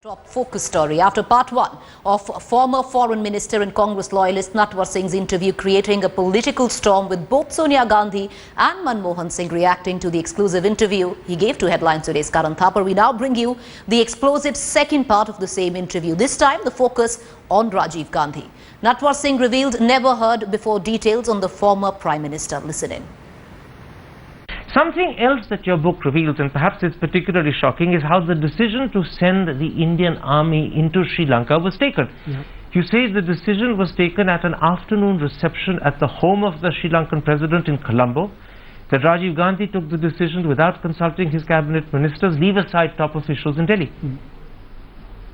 Top focus story after part one of former foreign minister and Congress loyalist Natwar Singh's interview creating a political storm with both Sonia Gandhi and Manmohan Singh reacting to the exclusive interview he gave to Headlines Today's Karan Thapar. We now bring you the explosive second part of the same interview. This time the focus on Rajiv Gandhi. Natwar Singh revealed never heard before details on the former Prime Minister. Listen in. Something else that your book reveals, and perhaps it's particularly shocking, is how the decision to send the Indian army into Sri Lanka was taken. Yeah. You say the decision was taken at an afternoon reception at the home of the Sri Lankan president in Colombo, that Rajiv Gandhi took the decision without consulting his cabinet ministers, leave aside top officials in Delhi.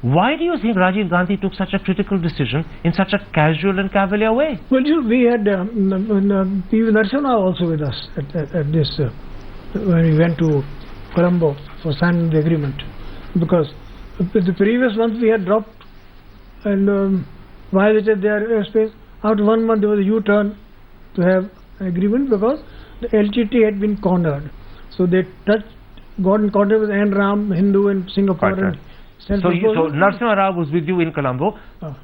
Why do you think Rajiv Gandhi took such a critical decision in such a casual and cavalier way? Well, we had P.V. Narasimha also with us at this, when we went to Colombo for signing the agreement. Because the previous month we had dropped and violated their airspace. After 1 month there was a U-turn to have an agreement because the LTT had been cornered. So they got in contact with NRAM, Hindu in Singapore. Right. So Narasimha Rao was with you in Colombo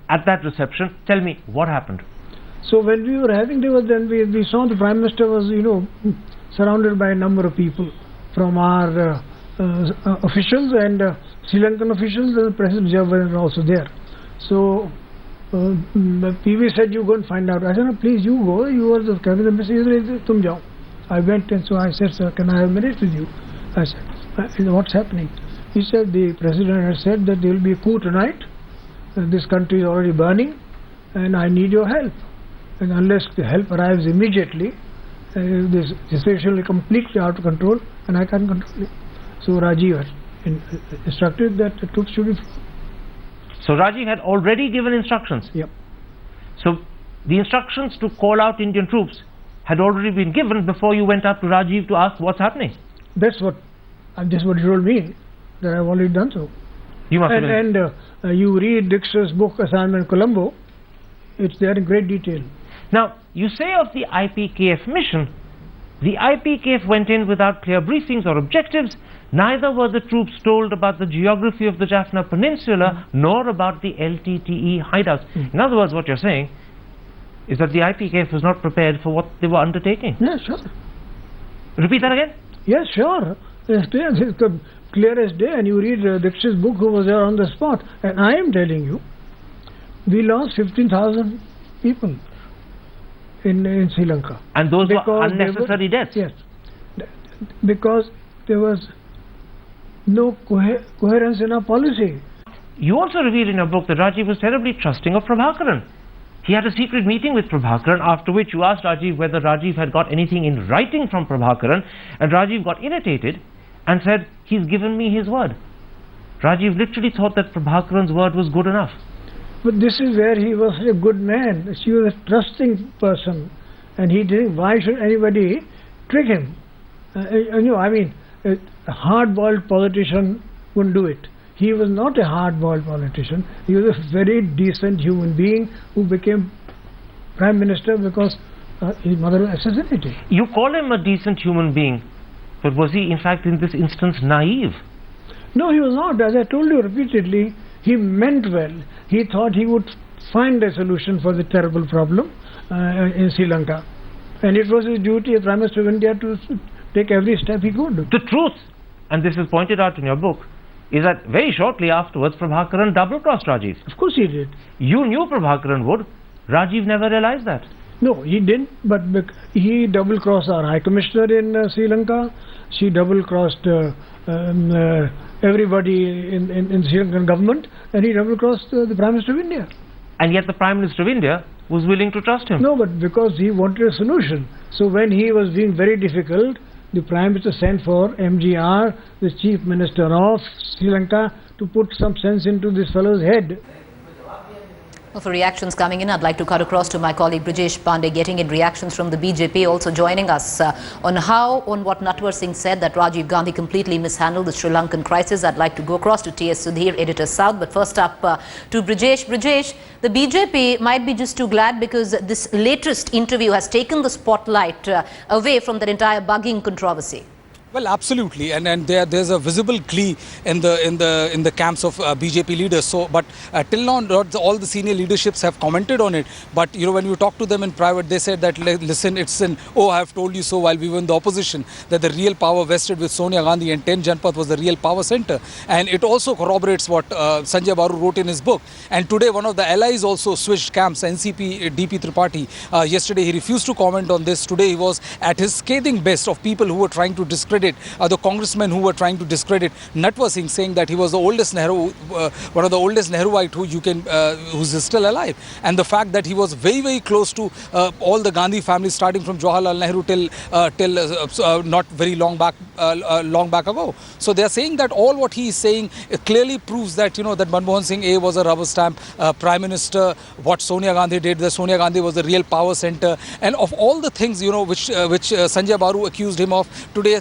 at that reception. Tell me, what happened? So when we were having dinner, then we saw the Prime Minister was, surrounded by a number of people from our officials and Sri Lankan officials, and the President were also there. So PV said, you go and find out. I said, no, please you go, you are the cabinet minister, tum jao. I went and so I said, sir, can I have a minute with you? I said, what's happening? He said, the President has said that there will be a coup tonight, this country is already burning and I need your help. And unless the help arrives immediately, this situation will be completely out of control and I can't control it. So Rajiv had instructed that the troops should be... So Rajiv had already given instructions? Yep. So the instructions to call out Indian troops had already been given before you went up to Rajiv to ask what's happening? That's what he told me, that I've already done so. You must you read Dixon's book Assignment Colombo, it's there in great detail. Now, you say of the IPKF mission, the IPKF went in without clear briefings or objectives, neither were the troops told about the geography of the Jaffna Peninsula, nor about the LTTE hideouts. In other words, what you're saying is that the IPKF was not prepared for what they were undertaking. Yes, sure. Repeat that again? Yes, sure. It's clear as day, and you read Dixit's book, who was there on the spot, and I am telling you, we lost 15,000 people in Sri Lanka. And those were unnecessary deaths? Yes. Because there was no coherence in our policy. You also reveal in your book that Rajiv was terribly trusting of Prabhakaran. He had a secret meeting with Prabhakaran, after which you asked Rajiv whether Rajiv had got anything in writing from Prabhakaran, and Rajiv got irritated and said, he's given me his word. Rajiv literally thought that Prabhakaran's word was good enough. But this is where he was a good man. He was a trusting person, and he didn't. Why should anybody trick him? A hard-boiled politician wouldn't do it. He was not a hard-boiled politician. He was a very decent human being who became Prime Minister because his mother was assassinated. You call him a decent human being, but was he in fact in this instance naive? No, he was not. As I told you repeatedly, he meant well. He thought he would find a solution for the terrible problem in Sri Lanka. And it was his duty as Prime Minister of India to take every step he could. The truth, and this is pointed out in your book, is that very shortly afterwards Prabhakaran double-crossed Rajiv. Of course he did. You knew Prabhakaran would. Rajiv never realized that. No, he didn't, but he double-crossed our High Commissioner in Sri Lanka. She double-crossed everybody in Sri Lankan government, and he double-crossed the Prime Minister of India. And yet the Prime Minister of India was willing to trust him. No, but because he wanted a solution. So when he was being very difficult, the Prime Minister sent for MGR, the Chief Minister of Sri Lanka, to put some sense into this fellow's head. Well, for reactions coming in, I'd like to cut across to my colleague Brijesh Pandey, getting in reactions from the BJP, also joining us on what Natwar Singh said, that Rajiv Gandhi completely mishandled the Sri Lankan crisis. I'd like to go across to T.S. Sudhir, editor South, but first up to Brijesh. Brijesh, the BJP might be just too glad because this latest interview has taken the spotlight away from that entire bugging controversy. Well, absolutely, and there's a visible glee in the camps of BJP leaders. So, but till now, not all the senior leaderships have commented on it. But when you talk to them in private, they said that listen, it's an I have told you so while we were in the opposition, that the real power vested with Sonia Gandhi and 10 Janpath was the real power center, and it also corroborates what Sanjay Baru wrote in his book. And today, one of the allies also switched camps. NCP DP Tripathi. Yesterday, he refused to comment on this. Today, he was at his scathing best of people who were trying to discredit the congressmen who were trying to discredit Natwar Singh, saying that he was the oldest Nehru, one of the oldest Nehruite who's still alive, and the fact that he was very, very close to all the Gandhi family, starting from Jawaharlal Nehru till not very long back ago. So they are saying that all what he is saying clearly proves that that Manmohan Singh was a rubber stamp prime minister. What Sonia Gandhi did, that Sonia Gandhi was the real power center, and of all the things which Sanjay Baru accused him of, today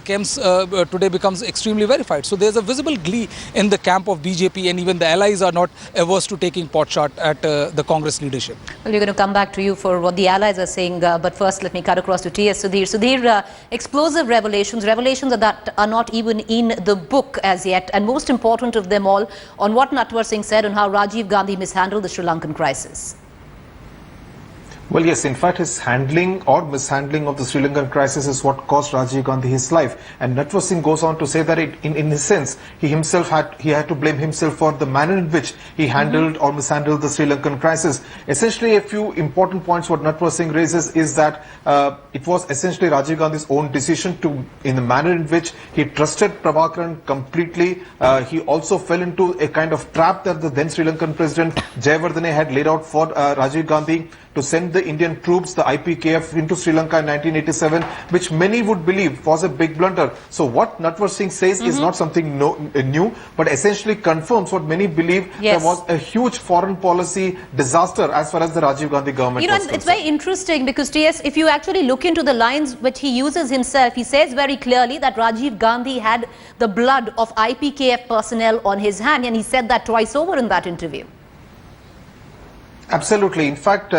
becomes extremely verified. So there's a visible glee in the camp of BJP, and even the allies are not averse to taking pot shot at the Congress leadership. Well, we're going to come back to you for what the allies are saying, but first let me cut across to T.S. Sudhir. Sudhir, explosive revelations that are not even in the book as yet, and most important of them all, on what Natwar Singh said on how Rajiv Gandhi mishandled the Sri Lankan crisis. Well, yes, in fact, his handling or mishandling of the Sri Lankan crisis is what cost Rajiv Gandhi his life. And Natwar Singh goes on to say that in his sense, he had to blame himself for the manner in which he handled or mishandled the Sri Lankan crisis. Essentially, a few important points what Natwar Singh raises is that it was essentially Rajiv Gandhi's own decision in the manner in which he trusted Prabhakaran completely. He also fell into a kind of trap that the then Sri Lankan president Jayawardene had laid out for Rajiv Gandhi to send the Indian troops, the IPKF, into Sri Lanka in 1987, which many would believe was a big blunder. So what Natwar Singh says is not something new, but essentially confirms what many believe there was a huge foreign policy disaster as far as the Rajiv Gandhi government was concerned. It's very interesting because, T.S., if you actually look into the lines which he uses himself, he says very clearly that Rajiv Gandhi had the blood of IPKF personnel on his hand, and he said that twice over in that interview. Absolutely. In fact,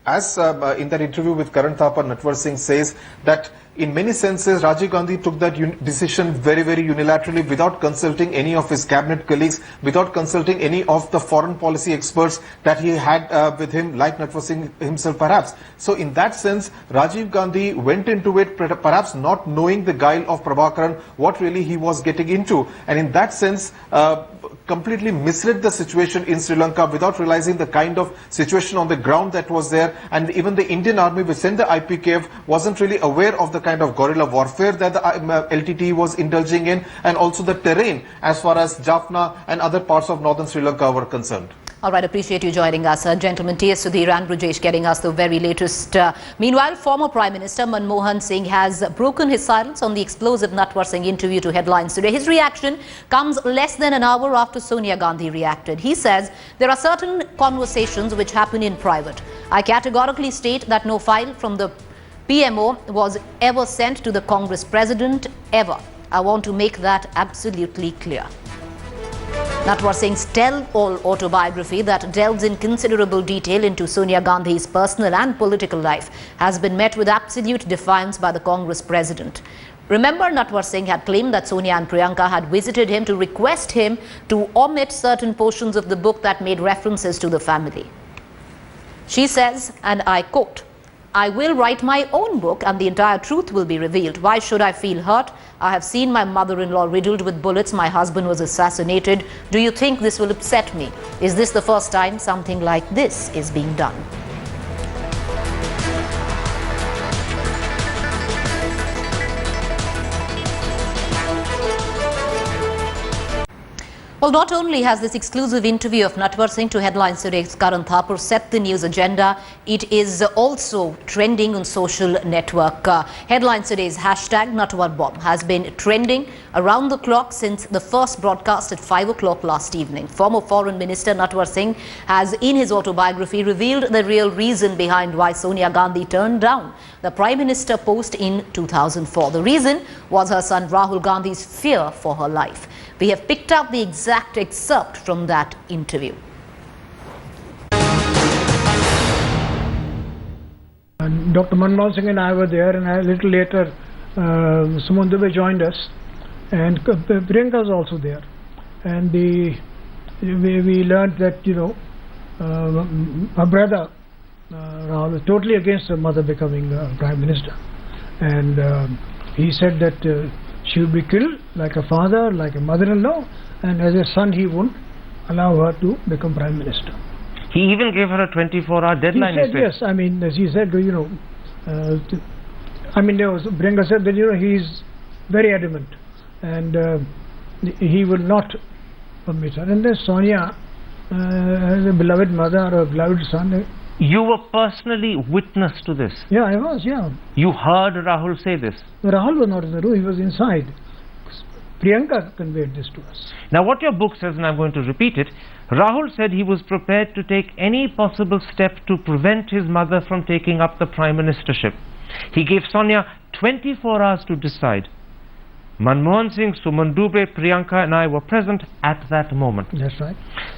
as in that interview with Karan Thapar, Natwar Singh says that in many senses, Rajiv Gandhi took that decision very, very unilaterally without consulting any of his cabinet colleagues, without consulting any of the foreign policy experts that he had with him, like Natwar Singh himself perhaps. So in that sense, Rajiv Gandhi went into it perhaps not knowing the guile of Prabhakaran, what really he was getting into. And in that sense, completely misread the situation in Sri Lanka without realizing the kind of situation on the ground that was there. And even the Indian army which sent the IPKF wasn't really aware of the kind of guerrilla warfare that the LTT was indulging in, and also the terrain as far as Jaffna and other parts of northern Sri Lanka were concerned. All right, appreciate you joining us. Gentlemen, T.S. Sudhir and Brajesh getting us the very latest. Meanwhile, former Prime Minister Manmohan Singh has broken his silence on the explosive Natwar Singh interview to headlines today. His reaction comes less than an hour after Sonia Gandhi reacted. He says there are certain conversations which happen in private. I categorically state that no file from the PMO was ever sent to the Congress president, ever. I want to make that absolutely clear. Natwar Singh's tell-all autobiography that delves in considerable detail into Sonia Gandhi's personal and political life has been met with absolute defiance by the Congress president. Remember, Natwar Singh had claimed that Sonia and Priyanka had visited him to request him to omit certain portions of the book that made references to the family. She says, and I quote, "I will write my own book and the entire truth will be revealed. Why should I feel hurt? I have seen my mother-in-law riddled with bullets. My husband was assassinated. Do you think this will upset me? Is this the first time something like this is being done?" Well, not only has this exclusive interview of Natwar Singh to headlines today's Karan Thapar set the news agenda, it is also trending on social network. Headlines today's hashtag Natwar Bomb has been trending around the clock since the first broadcast at 5 o'clock last evening. Former Foreign Minister Natwar Singh has, in his autobiography, revealed the real reason behind why Sonia Gandhi turned down the Prime Minister post in 2004. The reason was her son Rahul Gandhi's fear for her life. We have picked up the exact excerpt from that interview. Dr. Manmohan Singh and I were there, and a little later Suman Dubey joined us, and Priyanka was also there, and we learned that her brother Rahul was totally against her mother becoming Prime Minister, and he said that she would be killed like a father, like a mother-in-law, and as a son he wouldn't allow her to become Prime Minister. He even gave her a 24-hour deadline. He said yes. I mean, she said, Priyanka said that he is very adamant, and he will not permit her. And then Sonia, as a beloved mother or a beloved son. You were personally witness to this. Yeah, I was. Yeah. You heard Rahul say this. Rahul was not in the room; he was inside. Priyanka conveyed this to us. Now, what your book says, and I'm going to repeat it. Rahul said he was prepared to take any possible step to prevent his mother from taking up the prime ministership. He gave Sonia 24 hours to decide. Manmohan Singh, Suman Dubey, Priyanka and I were present at that moment. That's right.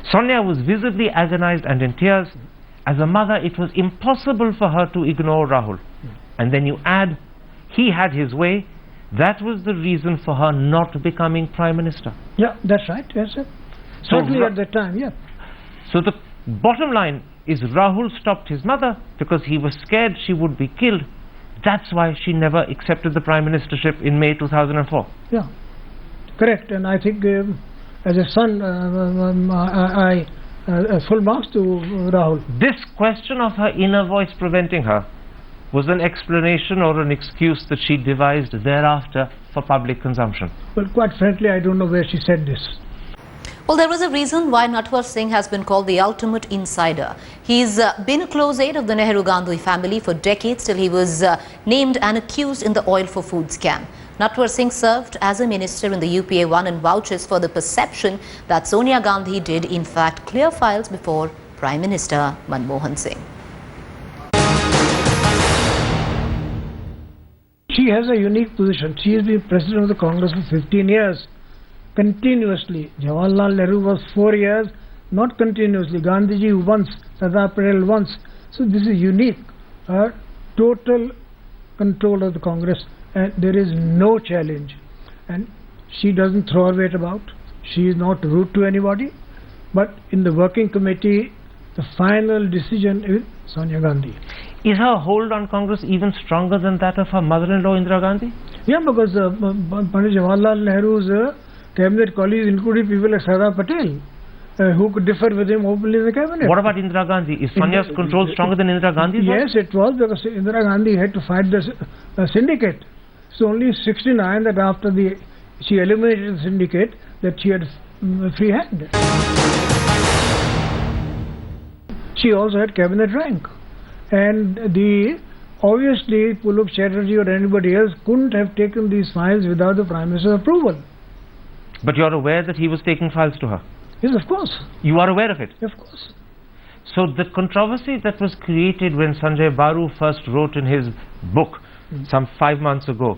Sonia was visibly agonized and in tears. As a mother, it was impossible for her to ignore Rahul. And then you add, he had his way. That was the reason for her not becoming prime minister. Yeah, that's right. Yes, sir. Certainly at that time, yeah. So the bottom line is Rahul stopped his mother because he was scared she would be killed. That's why she never accepted the prime ministership in May 2004. Yeah, correct. And I think as a son, I full marks to Rahul. This question of her inner voice preventing her was an explanation or an excuse that she devised thereafter for public consumption. Well, quite frankly, I don't know where she said this. Well, there is a reason why Natwar Singh has been called the ultimate insider. He's been a close aide of the Nehru-Gandhi family for decades till he was named and accused in the oil for food scam. Natwar Singh served as a minister in the UPA-1 and vouches for the perception that Sonia Gandhi did in fact clear files before Prime Minister Manmohan Singh. She has a unique position. She has been president of the Congress for 15 years. Continuously. Jawaharlal Nehru was 4 years, not continuously. Gandhiji once, Sardar Patel once. So this is unique. Total control of the Congress, and there is no challenge. And she doesn't throw her weight about. She is not rude to anybody. But in the working committee, the final decision is Sonia Gandhi. Is her hold on Congress even stronger than that of her mother-in-law Indira Gandhi? Yeah, because Pandit Jawaharlal Nehru's cabinet colleagues included people like Sardar Patel, who could differ with him openly in the cabinet. What about Indira Gandhi? Is Sonia's control stronger than Indira Gandhi's? Yes, it was, because Indira Gandhi had to fight the syndicate. So only 69 that after she eliminated the syndicate that she had free hand. She also had cabinet rank. And obviously Puluk Chatterjee or anybody else couldn't have taken these files without the Prime Minister's approval. But you're aware that he was taking files to her? Yes, of course. You are aware of it? Of course. So the controversy that was created when Sanjay Baru first wrote in his book some 5 months ago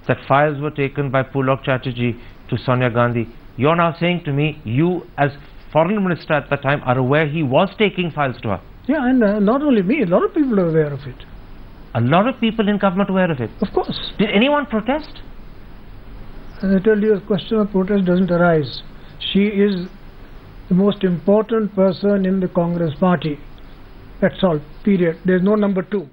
that files were taken by Pulok Chatterjee to Sonia Gandhi, you're now saying to me, you as foreign minister at the time are aware he was taking files to her? Yeah, and not only me, a lot of people are aware of it. A lot of people in government aware of it? Of course. Did anyone protest? As I tell you, a question of protest doesn't arise. She is the most important person in the Congress party. That's all, period. There's no number two.